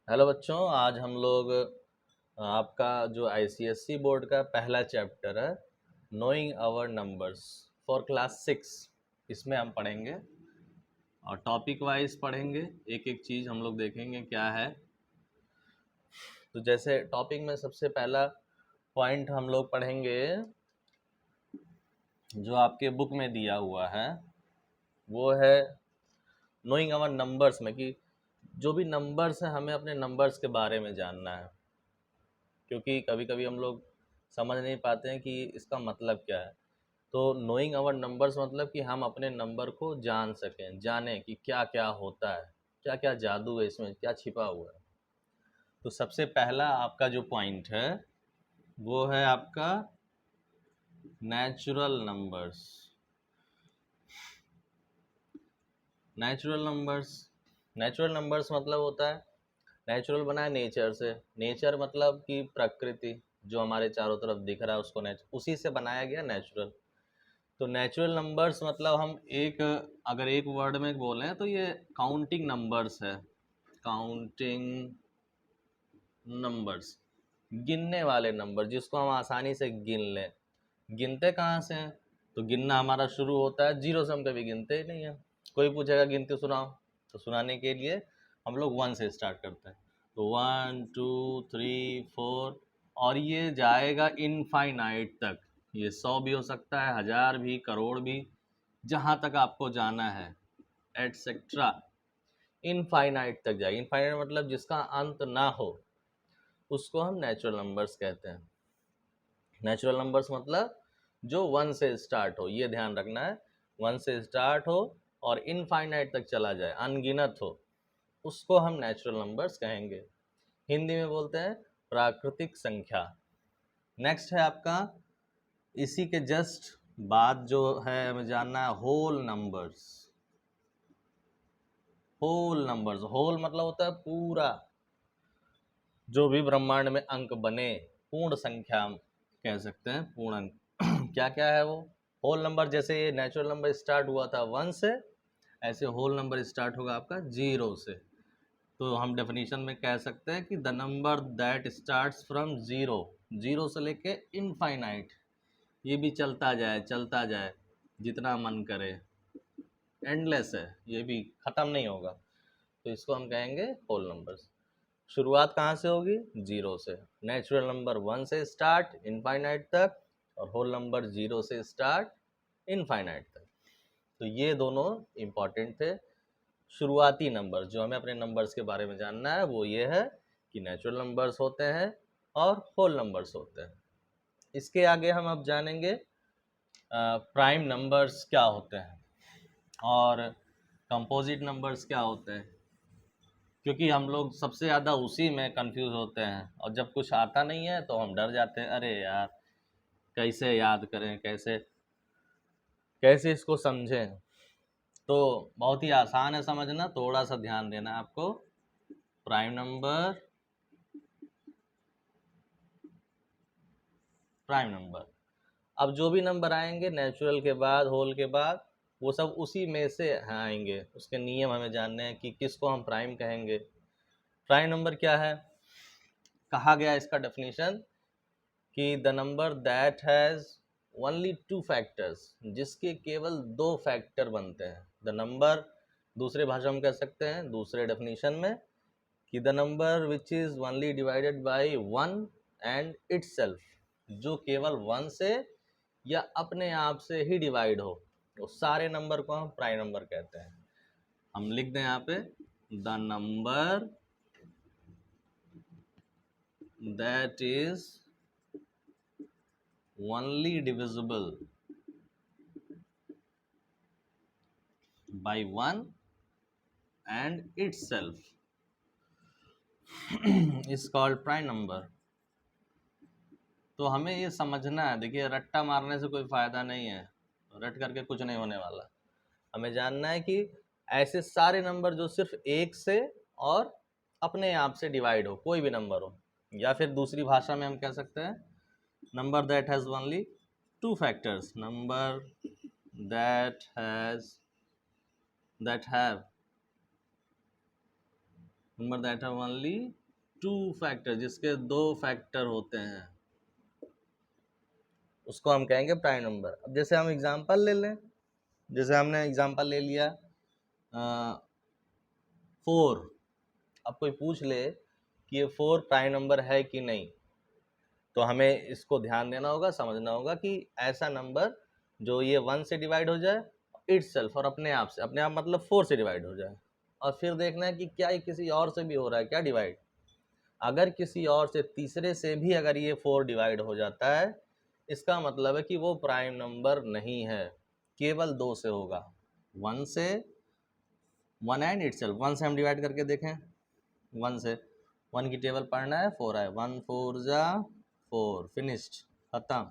Hello बच्चों, आज हम लोग आपका जो आईसीएसई बोर्ड का पहला चैप्टर है knowing our numbers for class 6, इसमें हम पढ़ेंगे और टॉपिक वाइज पढ़ेंगे। एक एक चीज़ हम लोग देखेंगे क्या है। तो जैसे टॉपिक में सबसे पहला पॉइंट हम लोग पढ़ेंगे जो आपके बुक में दिया हुआ है, वो है नोइंग आवर नंबर्स में कि जो भी नंबर्स हैं हमें अपने नंबर्स के बारे में जानना है, क्योंकि कभी कभी हम लोग समझ नहीं पाते हैं कि इसका मतलब क्या है। तो नोइंग आवर नंबर्स मतलब कि हम अपने नंबर को जान सकें, जानें कि क्या क्या होता है, क्या क्या जादू है इसमें, क्या छिपा हुआ है। तो सबसे पहला आपका जो पॉइंट है वो है आपका natural numbers. Natural numbers, natural numbers मतलब होता है, नेचुरल बना है नेचर से। नेचर मतलब कि प्रकृति जो हमारे चारों तरफ दिख रहा है उसको उसी से बनाया गया नेचुरल। तो नेचुरल नंबर्स मतलब हम एक, अगर एक वर्ड में बोलें तो ये काउंटिंग नंबर्स है। काउंटिंग नंबर्स, गिनने वाले नंबर जिसको हम आसानी से गिन लें। गिनते कहाँ से हैं? तो गिनना हमारा शुरू होता है जीरो से, हम कभी गिनते ही नहीं है। कोई पूछेगा गिनते सुनाओ, तो सुनाने के लिए हम लोग वन से स्टार्ट करते हैं। तो 1 2 3 4, और ये जाएगा इनफाइनाइट तक। ये 100 भी हो सकता है, 1000 भी, करोड़ भी, जहाँ तक आपको जाना है, एटसेट्रा। इनफाइनाइट तक जाए। इनफाइनाइट मतलब जिसका अंत ना हो, उसको हम नेचुरल नंबर्स कहते हैं। नेचुरल नंबर्स मतलब जो वन से स्टार्ट हो, ये ध्यान रखना है। वन से स्टार्ट हो और इनफाइनाइट तक चला जाए, अनगिनत हो, उसको हम नेचुरल नंबर्स कहेंगे। हिंदी में बोलते हैं प्राकृतिक संख्या। नेक्स्ट है आपका, इसी के जस्ट बाद जो है हमें जानना है whole numbers. Whole numbers, whole मतलब होता है पूरा, जो भी ब्रह्मांड में अंक बने, पूर्ण संख्या हम कह सकते हैं, पूर्ण अंक। क्या क्या है वो होल नंबर? जैसे ये नेचुरल नंबर स्टार्ट हुआ था वन से, ऐसे होल नंबर स्टार्ट होगा आपका जीरो से। तो हम डेफिनेशन में कह सकते हैं कि the number that starts from zero, zero से लेके इनफाइनाइट, ये भी चलता जाए जितना मन करे, एंडलेस है, ये भी ख़त्म नहीं होगा। तो इसको हम कहेंगे होल नंबर्स। शुरुआत कहाँ से होगी? जीरो से। नेचुरल नंबर वन से स्टार्ट इनफाइनाइट तक, और होल नंबर जीरो से स्टार्ट इनफाइनाइट तक। तो ये दोनों इम्पॉर्टेंट थे। शुरुआती नंबर जो हमें अपने नंबर्स के बारे में जानना है वो ये है कि नेचुरल नंबर्स होते हैं और होल नंबर्स होते हैं। इसके आगे हम अब जानेंगे प्राइम नंबर्स क्या होते हैं और कंपोजिट नंबर्स क्या होते हैं, क्योंकि हम लोग सबसे ज़्यादा उसी में कंफ्यूज होते हैं, और जब कुछ आता नहीं है तो हम डर जाते हैं, अरे यार कैसे याद करें, कैसे कैसे इसको समझें। तो बहुत ही आसान है समझना, थोड़ा सा ध्यान देना है आपको। प्राइम नंबर, प्राइम नंबर, अब जो भी नंबर आएंगे नेचुरल के बाद, होल के बाद, वो सब उसी में से आएंगे। उसके नियम हमें जानने हैं कि किसको हम प्राइम कहेंगे। प्राइम नंबर क्या है? कहा गया इसका डेफिनेशन कि the number that has only two factors, जिसके केवल दो फैक्टर बनते हैं। द नंबर, दूसरे भाषा में कह सकते हैं, दूसरे डेफिनेशन में, कि the number which is only divided by one and itself, जो केवल वन से या अपने आप से ही डिवाइड हो, तो सारे नंबर को हम प्राइम नंबर कहते हैं। हम लिख दें यहाँ पे, the number that is only divisible by one and itself is called prime number। तो हमें ये समझना है, देखिए रट्टा मारने से कोई फ़ायदा नहीं है, रट करके कुछ नहीं होने वाला। हमें जानना है कि ऐसे सारे नंबर जो सिर्फ एक से और अपने आप से डिवाइड हो, कोई भी नंबर हो, या फिर दूसरी भाषा में हम कह सकते हैं number that has only two factors, number that has that have number that have only two factor, जिसके दो फैक्टर होते हैं, उसको हम कहेंगे प्राइम नंबर। अब जैसे हम एग्जांपल ले लें, जैसे हमने एग्जांपल ले लिया 4। अब कोई पूछ ले कि ये 4 प्राइम नंबर है कि नहीं, तो हमें इसको ध्यान देना होगा, समझना होगा कि ऐसा नंबर जो ये 1 से डिवाइड हो जाए इटसेल्फ और अपने आप से, अपने आप मतलब 4 से डिवाइड हो जाए, और फिर देखना है कि क्या ये किसी और से भी हो रहा है क्या डिवाइड। अगर किसी और से, तीसरे से भी अगर ये 4 डिवाइड हो जाता है, इसका मतलब है कि वो प्राइम नंबर नहीं है, केवल 2 से होगा, 1 से, 1 एंड इटसेल्फ। 1 से हम डिवाइड करके देखें, 1 से, 1 की टेबल पढ़ना है, 4 आए, 1 4 जा 4, फिनिश्ड, खत्म।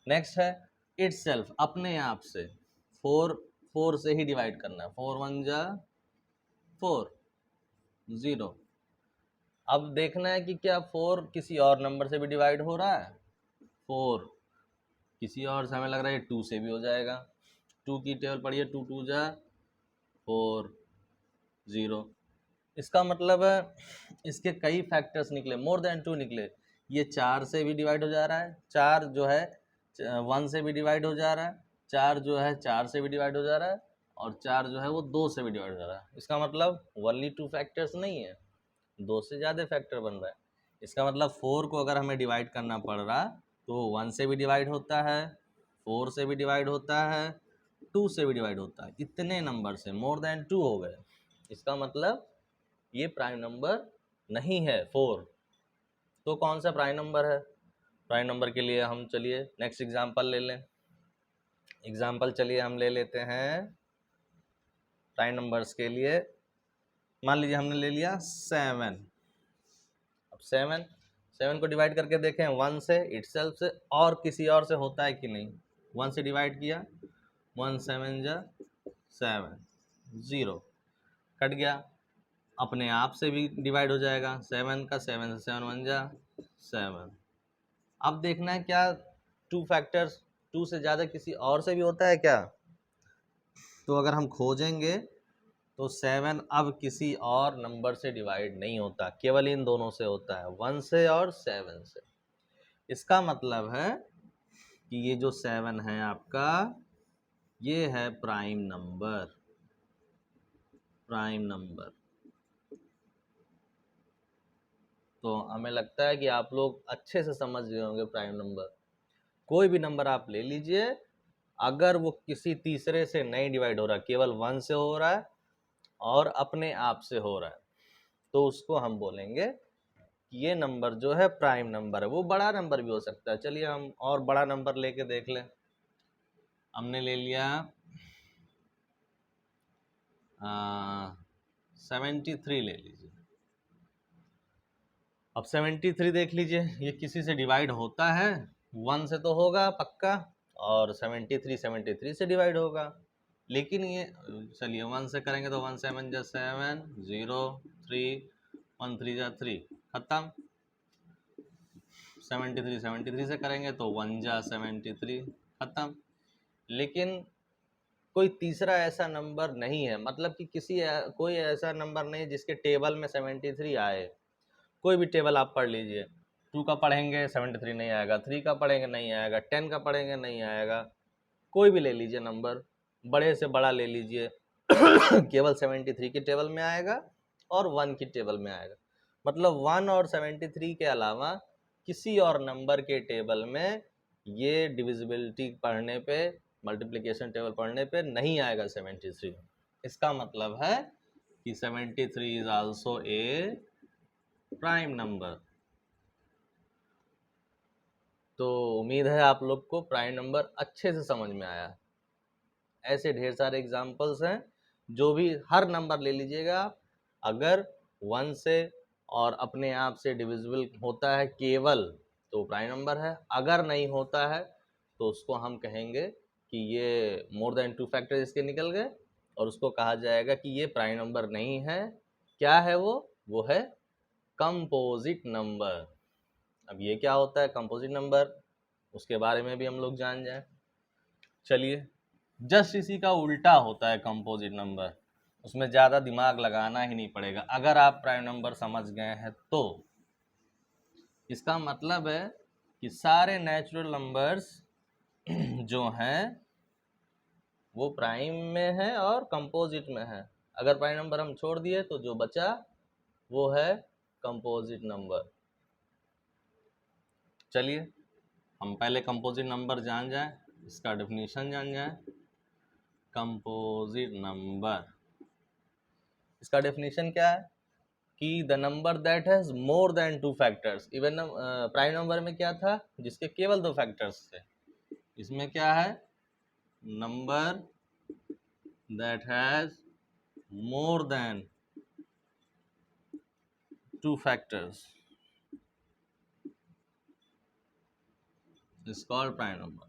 नेक्स्ट है इटसेल्फ, अपने आप से, 4 से ही डिवाइड करना है, 4 1 जा 4, 0। अब देखना है कि क्या 4 किसी और नंबर से भी डिवाइड हो रहा है, 4 किसी और से, हमें लग रहा है 2 से भी हो जाएगा, 2 की टेबल पढ़िए, 2 2 जा 4, 0। इसका मतलब है इसके कई फैक्टर्स निकले, मोर देन 2 निकले। ये 4 से भी डिवाइड हो जा रहा है, 4 जो है 1 से भी डिवाइड हो जा रहा है, 4 जो है 4 से भी डिवाइड हो जा रहा है, और 4 जो है वो 2 से भी डिवाइड हो जा रहा है। इसका मतलब ओनली 2 फैक्टर्स नहीं है, 2 से ज़्यादा फैक्टर बन रहा है। इसका मतलब 4 को अगर हमें डिवाइड करना पड़ रहा तो 1 से भी डिवाइड होता है, 4 से भी डिवाइड होता है, 2 से भी डिवाइड होता है। इतने नंबर से मोर देन 2 हो गए, इसका मतलब ये प्राइम नंबर नहीं है 4। तो कौन सा प्राइम नंबर है? प्राइम नंबर के लिए हम चलिए नेक्स्ट एग्जांपल ले लें। एग्जांपल चलिए हम ले लेते हैं प्राइम नंबर्स के लिए। मान लीजिए हमने ले लिया 7। अब 7 को डिवाइड करके देखें 1 से, इटसेल्फ से, और किसी और से होता है कि नहीं। 1 से डिवाइड किया, 1 7 जा 7, 0 कट गया। अपने आप से भी डिवाइड हो जाएगा, 7 का 7 से 7 1 जा 7। अब देखना है क्या 2 फैक्टर्स, 2 से ज़्यादा किसी और से भी होता है क्या। तो अगर हम खोजेंगे तो 7 अब किसी और नंबर से डिवाइड नहीं होता, केवल इन दोनों से होता है, 1 से और 7 से। इसका मतलब है कि ये जो 7 है आपका, ये है प्राइम नंबर, प्राइम नंबर। तो हमें लगता है कि आप लोग अच्छे से समझ गए होंगे प्राइम नंबर। कोई भी नंबर आप ले लीजिए, अगर वो किसी तीसरे से नहीं डिवाइड हो रहा, केवल 1 से हो रहा है और अपने आप से हो रहा है, तो उसको हम बोलेंगे कि ये नंबर जो है प्राइम नंबर है। वो बड़ा नंबर भी हो सकता है। चलिए हम और बड़ा नंबर लेके देख लें। हमने ले लिया 73 ले लीजिए। अब 73 देख लीजिए, ये किसी से डिवाइड होता है, 1 से तो होगा पक्का, और 73 से डिवाइड होगा। लेकिन ये चलिए 1 से करेंगे तो 1 7 जा 7, 0 3, 1 3 जा 3, खत्म। 73 से करेंगे तो 1 जा 73, खत्म। लेकिन कोई तीसरा ऐसा नंबर नहीं है, मतलब कि कोई ऐसा नंबर नहीं जिसके टेबल में 73 आए। कोई भी टेबल आप पढ़ लीजिए, 2 का पढ़ेंगे 73 नहीं आएगा, 3 का पढ़ेंगे नहीं आएगा, 10 का पढ़ेंगे नहीं आएगा। कोई भी ले लीजिए नंबर, बड़े से बड़ा ले लीजिए केवल 73 की टेबल में आएगा और 1 की टेबल में आएगा। मतलब 1 और 73 के अलावा किसी और नंबर के टेबल में ये डिविजिबिलिटी पढ़ने पे, मल्टीप्लिकेशन टेबल पढ़ने पे नहीं आएगा 73। इसका मतलब है कि 73 is also a prime number. तो उम्मीद है आप लोग को प्राइम नंबर अच्छे से समझ में आया। ऐसे ढेर सारे एग्जाम्पल्स हैं, जो भी हर नंबर ले लीजिएगा आप, अगर 1 से और अपने आप से डिविजिबल होता है केवल, तो प्राइम नंबर है। अगर नहीं होता है तो उसको हम कहेंगे कि ये मोर देन 2 फैक्टर इसके निकल गए, और उसको कहा जाएगा कि ये प्राइम नंबर नहीं है। क्या है वो है कंपोजिट नंबर। अब ये क्या होता है कंपोजिट नंबर, उसके बारे में भी हम लोग जान जाएं। चलिए, जस्ट इसी का उल्टा होता है कंपोजिट नंबर। उसमें ज़्यादा दिमाग लगाना ही नहीं पड़ेगा अगर आप प्राइम नंबर समझ गए हैं तो। इसका मतलब है कि सारे नेचुरल नंबर्स जो हैं वो प्राइम में है और कंपोजिट में है। अगर प्राइम नंबर हम छोड़ दिए तो जो बचा वो है कंपोजिट नंबर। चलिए हम पहले कंपोजिट नंबर जान जाएं, इसका डेफिनेशन जान जाएं। कंपोजिट नंबर, इसका डेफिनेशन क्या है कि the number that has more than two factors. Even prime number में क्या था, जिसके केवल दो फैक्टर्स थे। इसमें क्या है, number that has more than two factors is called prime number,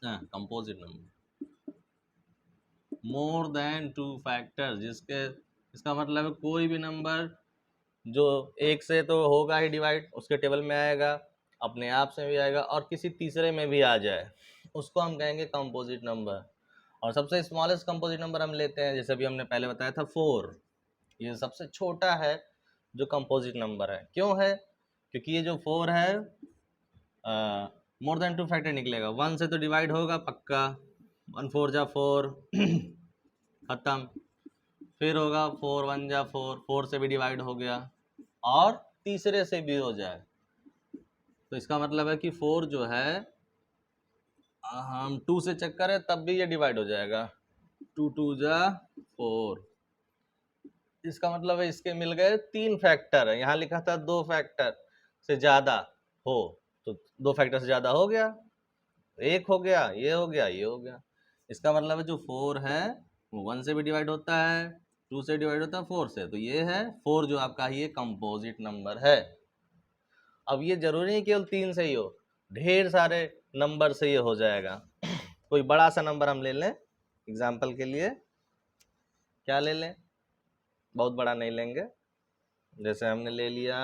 composite number. More than two factors, जिसके, इसका मतलब है कोई भी नंबर जो एक से तो होगा ही डिवाइड, उसके टेबल में आएगा, अपने आप से भी आएगा और किसी तीसरे में भी आ जाए, उसको हम कहेंगे कंपोजिट नंबर। और सबसे स्मॉलेस्ट कंपोजिट नंबर हम लेते हैं, जैसे अभी हमने पहले बताया था 4, ये सबसे छोटा है जो कंपोजिट नंबर है। क्यों है, क्योंकि ये जो 4 है मोर देन टू फैक्टर निकलेगा, 1 से तो डिवाइड होगा पक्का, 1 4 जा 4 खत्म, फिर होगा 4 1 जा 4, 4 से भी डिवाइड हो गया और तीसरे से भी हो जाए, तो इसका मतलब है कि 4 जो है हम 2 से चेक करें तब भी ये डिवाइड हो जाएगा, 2 2 जा 4। इसका मतलब है इसके मिल गए 3 फैक्टर है, यहाँ लिखा था 2 फैक्टर से ज़्यादा हो, तो 2 फैक्टर से ज़्यादा हो गया, एक हो गया, ये हो गया, ये हो गया। इसका मतलब है जो 4 है वो 1 से भी डिवाइड होता है, 2 से डिवाइड होता है, 4 से, तो ये है 4 जो आपका ये कंपोजिट नंबर है। अब ये जरूरी नहीं केवल 3 से ही हो, ढेर सारे नंबर से ये हो जाएगा। कोई बड़ा सा नंबर हम ले लें एग्जाम्पल के लिए, क्या ले लें, बहुत बड़ा नहीं लेंगे, जैसे हमने ले लिया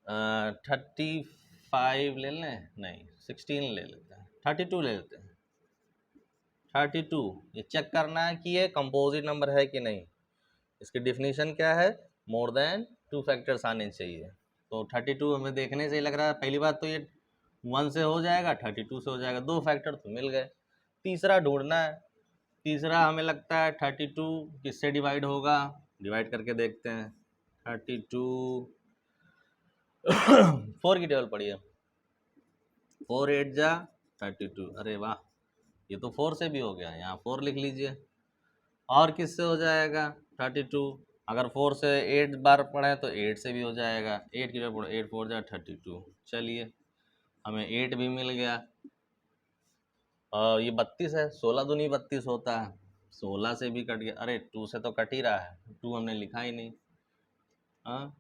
35 ले लें, नहीं 16 ले लेते हैं, 32 ले लेते हैं। 32 ये चेक करना है कि ये कंपोजिट नंबर है कि नहीं। इसकी डिफिनीशन क्या है, मोर देन 2 फैक्टर्स आने चाहिए। तो 32 हमें देखने से ही लग रहा है, पहली बात तो ये 1 से हो जाएगा, 32 से हो जाएगा, 2 फैक्टर तो मिल गए। तीसरा ढूंढना है, तीसरा हमें लगता है 32 किससे डिवाइड होगा, डिवाइड करके देखते हैं। 32 4 की टेबल पड़ी है, 4 8 जा 32, अरे वाह, ये तो 4 से भी हो गया, यहाँ 4 लिख लीजिए। और किससे हो जाएगा 32, अगर 4 से 8 बार पढ़े तो 8 से भी हो जाएगा, 8 की जगह 8 4 जा 32। चलिए हमें 8 भी मिल गया। और ये 32 है, 16 दूनी 32 होता है, 16 से भी कट गया, अरे 2 से तो कट ही रहा है, 2 हमने लिखा ही नहीं। हाँ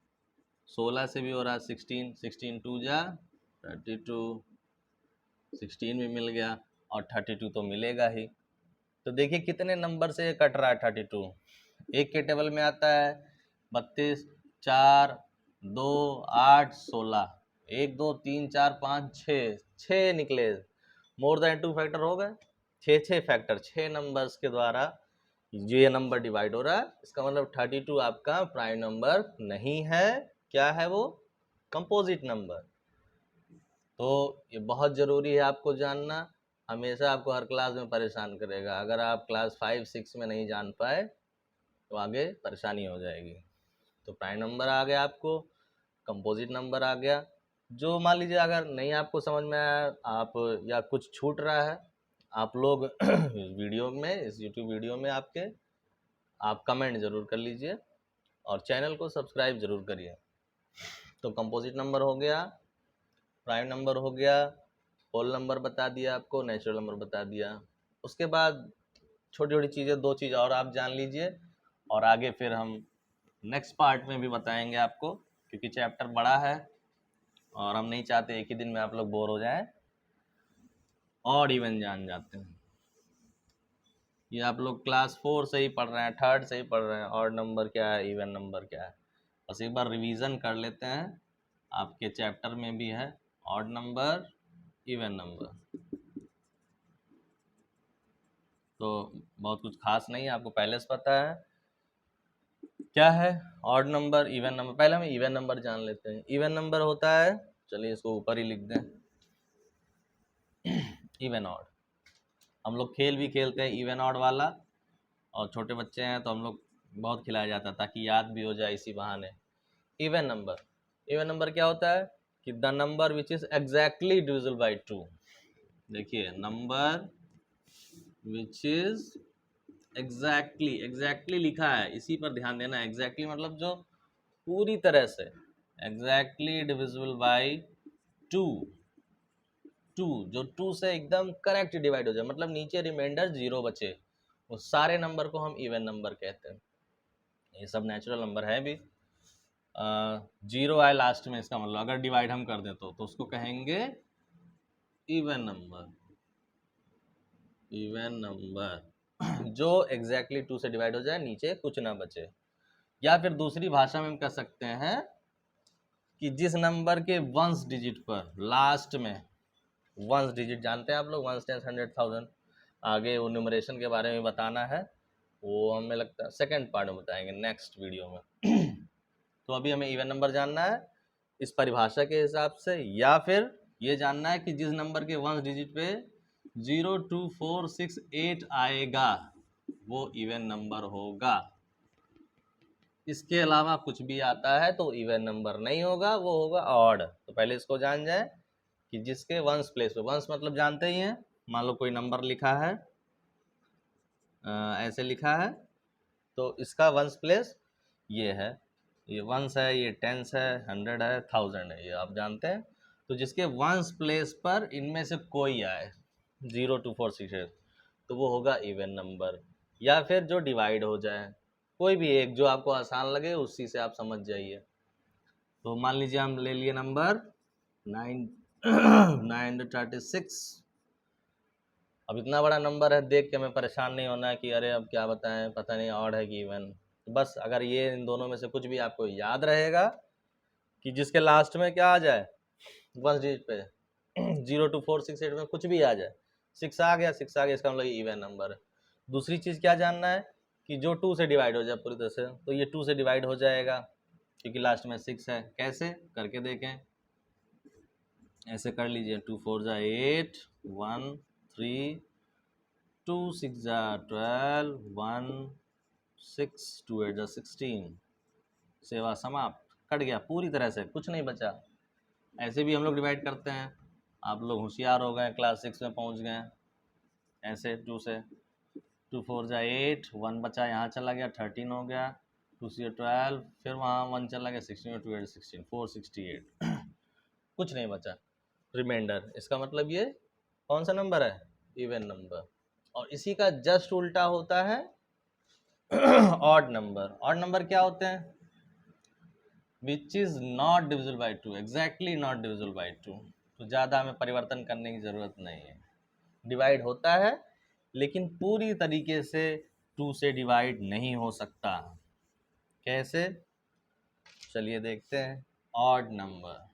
16 से भी हो रहा है, 16 16 2 जा 32, 16 भी मिल गया और 32 तो मिलेगा ही। तो देखिए कितने नंबर से ये कट रहा है 32। एक के टेबल में आता है 32, 4 2 8 16, 1 2 3 4 5 6 निकले, मोर देन 2 फैक्टर हो गए, 6 फैक्टर, 6 नंबर्स के द्वारा ये नंबर डिवाइड हो रहा है। इसका मतलब 32 आपका प्राइम नंबर नहीं है, क्या है वो, कंपोजिट नंबर। तो ये बहुत ज़रूरी है आपको जानना, हमेशा आपको हर क्लास में परेशान करेगा। अगर आप क्लास 5 6 में नहीं जान पाए तो आगे परेशानी हो जाएगी। तो प्राइम नंबर आ गया आपको, कंपोजिट नंबर आ गया। जो मान लीजिए अगर नहीं आपको समझ में आया आप, या कुछ छूट रहा है, आप लोग वीडियो में, इस यूट्यूब वीडियो में आपके, आप कमेंट ज़रूर कर लीजिए और चैनल को सब्सक्राइब ज़रूर करिए। तो कंपोजिट नंबर हो गया, प्राइम नंबर हो गया, होल नंबर बता दिया आपको, नेचुरल नंबर बता दिया। उसके बाद छोटी छोटी चीज़ें, 2 चीज़ और आप जान लीजिए और आगे फिर हम नेक्स्ट पार्ट में भी बताएंगे आपको, क्योंकि चैप्टर बड़ा है और हम नहीं चाहते एक ही दिन में आप लोग बोर हो जाएं और इवन जान जाते हैं। ये आप लोग क्लास 4 से ही पढ़ रहे हैं, 3rd से ही पढ़ रहे हैं, ऑड नंबर क्या है, इवन नंबर क्या है, बस एक बार रिवीजन कर लेते हैं। आपके चैप्टर में भी है ऑड नंबर, इवन नंबर। तो बहुत कुछ खास नहीं है, आपको पहले से पता है। क्या है ऑड नंबर, इवन नंबर। पहले हम इवन नंबर जान लेते हैं। इवन नंबर होता है, चलिए इसको ऊपर ही लिख दें, इवन ऑड। हम लोग खेल भी खेलते हैं इवन ऑड वाला, और छोटे बच्चे हैं तो हम लोग बहुत खिलाया जाता है ताकि याद भी हो जाए इसी बहाने। इवन नंबर, इवन नंबर क्या होता है कि the number which is exactly divisible by 2। देखिए number which is exactly, exactly लिखा है, इसी पर ध्यान देना। एग्जैक्टली मतलब जो पूरी तरह से, एग्जैक्टली डिविजिबल बाई 2, 2 जो 2 से एकदम करेक्ट डिवाइड हो जाए, मतलब नीचे रिमाइंडर 0 बचे, वो सारे नंबर को हम इवन नंबर कहते हैं। ये सब नेचुरल नंबर है भी। 0 आए लास्ट में, इसका मतलब अगर डिवाइड हम कर दें तो उसको कहेंगे इवन नंबर। इवन नंबर जो एग्जैक्टली 2 से डिवाइड हो जाए, नीचे कुछ ना बचे। या फिर दूसरी भाषा में हम कह सकते हैं कि जिस नंबर के वंस डिजिट पर लास्ट में, वंस डिजिट जानते हैं आप लोग, वंस, टेंस, 100,000, आगे वो न्यूमरेशन के बारे में बताना है, वो हमें लगता है सेकंड पार्ट में बताएंगे नेक्स्ट वीडियो में। तो अभी हमें इवन नंबर जानना है इस परिभाषा के हिसाब से, या फिर ये जानना है कि जिस नंबर के वंस डिजिट पे 0, 2, 4, 6, 8 आएगा वो इवन नंबर होगा। इसके अलावा कुछ भी आता है तो इवन नंबर नहीं होगा, वो होगा ऑड। तो पहले इसको जान जाए कि जिसके वंस प्लेस पे, वंस मतलब जानते ही हैं, मान लो कोई नंबर लिखा है, ऐसे लिखा है, तो इसका वंस प्लेस ये है, ये वंस है, ये टेंस है, 100 है, 1000 है, ये आप जानते हैं। तो जिसके वंस प्लेस पर इनमें से कोई आए, 0, 2, 4, 6, 8, तो वो होगा इवन नंबर। या फिर जो डिवाइड हो जाए, कोई भी एक जो आपको आसान लगे उसी से आप समझ जाइए। तो मान लीजिए हम ले लिए नंबर 936। अब इतना बड़ा नंबर है, देख के हमें परेशान नहीं होना है कि अरे अब क्या बताएं, पता नहीं ऑड है कि इवन। बस अगर ये इन दोनों में से कुछ भी आपको याद रहेगा कि जिसके लास्ट में क्या आ जाए, वन डिजिट पे 0, 2, 4, 6, 8 में कुछ भी आ जाए, 6 आ गया, 6 आ गया, इसका मतलब इवन नंबर है। दूसरी चीज़ क्या जानना है कि जो 2 से डिवाइड हो जाए पूरी तरह से, तो ये 2 से डिवाइड हो जाएगा क्योंकि लास्ट में 6 है। कैसे करके देखें, ऐसे कर लीजिए, 2 4 जा 8, 1 3, 2 6 जा 12, 1 6, 2 8 जा 16, सेवा समाप्त, कट गया पूरी तरह से, कुछ नहीं बचा। ऐसे भी हम लोग डिवाइड करते हैं, आप लोग होशियार हो गए, क्लास 6 में पहुंच गए। ऐसे 2 से, 2 4 जा 8, 1 बचा, यहाँ चला गया, 13 हो गया, 2 से 12, फिर वहाँ 1 चला गया, 16, 2 8 16, 468, कुछ नहीं बचा रिमाइंडर। इसका मतलब ये कौन सा नंबर है, इवन नंबर। और इसी का जस्ट उल्टा होता है ऑड नंबर। ऑड नंबर क्या होते हैं, which is not divisible by 2, exactly not divisible by 2। तो ज़्यादा हमें परिवर्तन करने की ज़रूरत नहीं है, डिवाइड होता है लेकिन पूरी तरीके से 2 से डिवाइड नहीं हो सकता। कैसे, चलिए देखते हैं। Odd number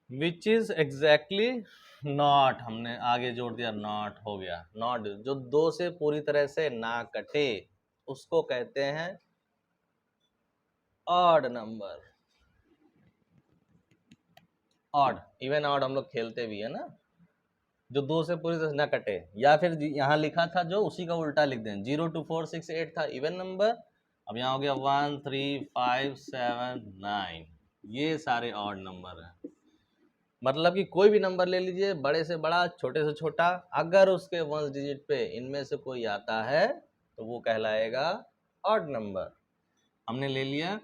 which is exactly not, हमने आगे जोड़ दिया, नॉट हो गया, नॉट जो 2 से पूरी तरह से ना कटे उसको कहते हैं odd number. Odd, even odd हम लोग खेलते भी है ना, जो 2 से पूरी तरह से ना कटे। या फिर यहाँ लिखा था जो, उसी का उल्टा लिख दें, 0, 2, 4, 6, 8 था इवन नंबर, अब यहाँ हो गया 1, 3, 5, 7, 9, ये सारे ऑड नंबर हैं। मतलब कि कोई भी नंबर ले लीजिए, बड़े से बड़ा, छोटे से छोटा, अगर उसके वंस डिजिट पे इनमें से कोई आता है तो वो कहलाएगा ऑड नंबर। हमने ले लिया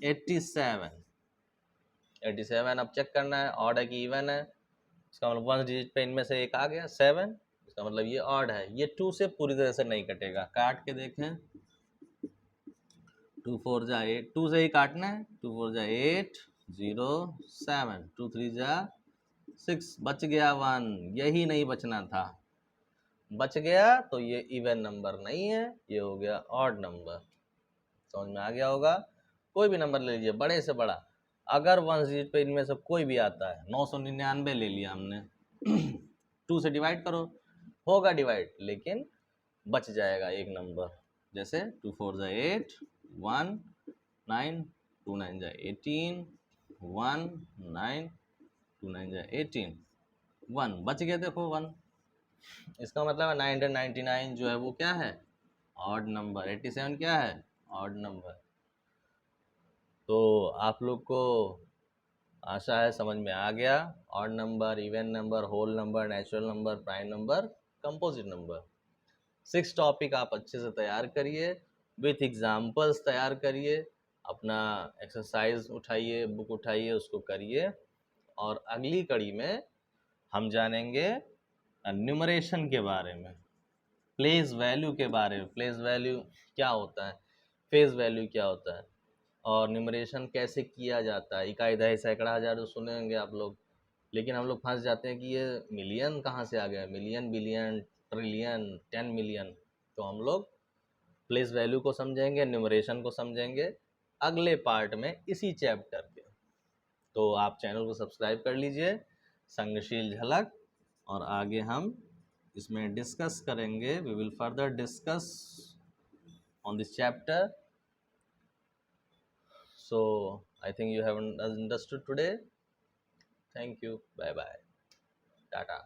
87, 87 अब चेक करना है ऑड है कि इवन है। इसका मतलब वंस डिजिट पे इनमें से एक आ गया 7, इसका मतलब ये ऑड है, ये 2 से पूरी तरह से नहीं कटेगा। काट के देखें, 2 4 जा 8, 2 से ही काटना है, 2 4 जा 8, 0 7, 2 3 जा 6, बच गया 1, यही नहीं बचना था, बच गया, तो ये इवन नंबर नहीं है, ये हो गया ऑड नंबर। समझ में आ गया होगा। कोई भी नंबर ले लीजिए, बड़े से बड़ा, अगर वन डिजिट पे इनमें से कोई भी आता है, 999 ले लिया हमने 2 से डिवाइड करो, होगा डिवाइड, लेकिन बच जाएगा एक नंबर। जैसे 2 4 जा 8, 1 9, 2 9 जा 18, 1 9, 2 9 जा 18, 1 बच गया, देखो 1। इसका मतलब है 999 जो है वो क्या है, ऑड नंबर। 87 क्या है, ऑड नंबर। तो आप लोग को आशा है समझ में आ गया, odd number, even number, whole number, natural number, prime number, composite number. 6 topic आप अच्छे से तैयार करिए, विथ एग्जाम्पल्स तैयार करिए, अपना एक्सरसाइज उठाइए, बुक उठाइए, उसको करिए। और अगली कड़ी में हम जानेंगे न्यूमरेशन के बारे में, प्लेस वैल्यू के बारे में। प्लेस वैल्यू क्या होता है, फेज वैल्यू क्या होता है, और न्यूमरेशन कैसे किया जाता है। इकाई, दहाई, सैकड़ा, हज़ार जो सुने होंगे आप लोग, लेकिन हम लोग फंस जाते हैं कि ये मिलियन कहाँ से आ गया, मिलियन, बिलियन, ट्रिलियन, 10 मिलियन। तो हम लोग प्लेस वैल्यू को समझेंगे, न्यूमरेशन को समझेंगे अगले पार्ट में इसी चैप्टर के। तो आप चैनल को सब्सक्राइब कर लीजिए, संगशील झलक। और आगे हम इसमें डिस्कस करेंगे, we will further discuss on this chapter. So I think you have understood today. Thank you. Bye bye. Tata.